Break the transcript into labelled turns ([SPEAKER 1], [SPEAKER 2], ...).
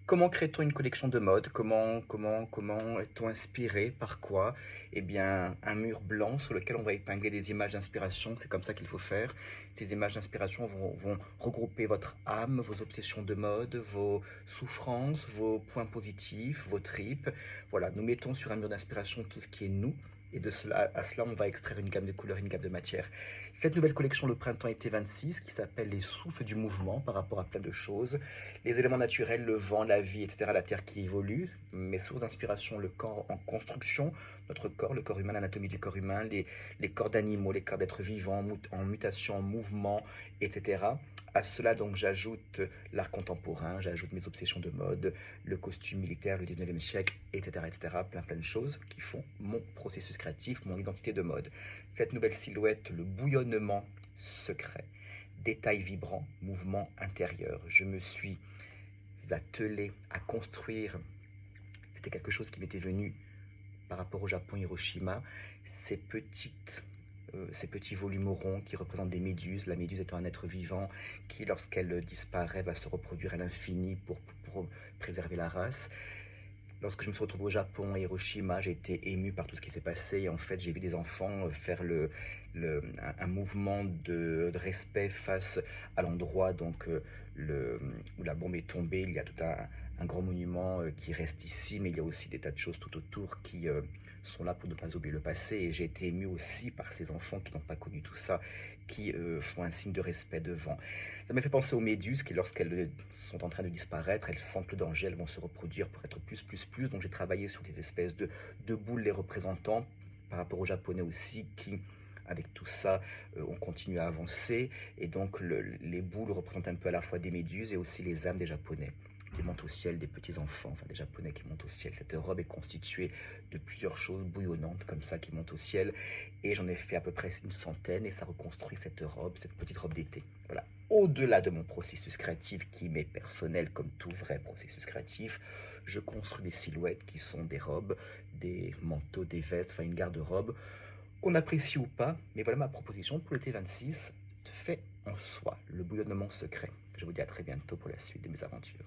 [SPEAKER 1] Comment crée-t-on une collection de mode? Comment est-on inspiré? Par quoi? Eh bien, un mur blanc sur lequel on va épingler des images d'inspiration, c'est comme ça qu'il faut faire. Ces images d'inspiration vont regrouper votre âme, vos obsessions de mode, vos souffrances, vos points positifs, vos tripes. Voilà, nous mettons sur un mur d'inspiration tout ce qui est nous. Et à cela, on va extraire une gamme de couleurs, une gamme de matières. Cette nouvelle collection, le printemps-été 26, qui s'appelle les souffles du mouvement par rapport à plein de choses, les éléments naturels, le vent, la vie, etc., la terre qui évolue, mes sources d'inspiration, le corps en construction, notre corps, le corps humain, l'anatomie du corps humain, les corps d'animaux, les corps d'êtres vivants en mutation, en mouvement, etc. À cela, donc, j'ajoute l'art contemporain, j'ajoute mes obsessions de mode, le costume militaire, le 19e siècle, etc., etc., plein de choses qui font mon processus créatif, mon identité de mode. Cette nouvelle silhouette, le bouillonnement secret, détails vibrants, mouvement intérieur. Je me suis attelé à construire, c'était quelque chose qui m'était venu par rapport au Japon, Hiroshima, ces petits volumes ronds qui représentent des méduses, la méduse étant un être vivant qui, lorsqu'elle disparaît, va se reproduire à l'infini pour préserver la race. Lorsque je me suis retrouvé au Japon, à Hiroshima, j'ai été ému par tout ce qui s'est passé. Et en fait, j'ai vu des enfants faire un mouvement de respect face à l'endroit où la bombe est tombée. Il y a tout un grand monument qui reste ici, mais il y a aussi des tas de choses tout autour qui sont là pour ne pas oublier le passé. Et j'ai été ému aussi par ces enfants qui n'ont pas connu tout ça, qui font un signe de respect devant. Ça m'a fait penser aux méduses qui, lorsqu'elles sont en train de disparaître, elles sentent le danger, elles vont se reproduire pour être plus. Donc j'ai travaillé sur des espèces de boules les représentant, par rapport aux Japonais aussi, qui, avec tout ça, ont continué à avancer. Et donc les boules représentent un peu à la fois des méduses et aussi les âmes des Japonais qui montent au ciel, des petits enfants, enfin des Japonais qui montent au ciel. Cette robe est constituée de plusieurs choses bouillonnantes comme ça qui montent au ciel. Et j'en ai fait à peu près une centaine et ça reconstruit cette robe, cette petite robe d'été. Voilà. Au-delà de mon processus créatif qui m'est personnel comme tout vrai processus créatif, je construis des silhouettes qui sont des robes, des manteaux, des vestes, enfin une garde-robe qu'on apprécie ou pas. Mais voilà ma proposition pour l'été 26, fait en soi, le bouillonnement secret. Je vous dis à très bientôt pour la suite de mes aventures.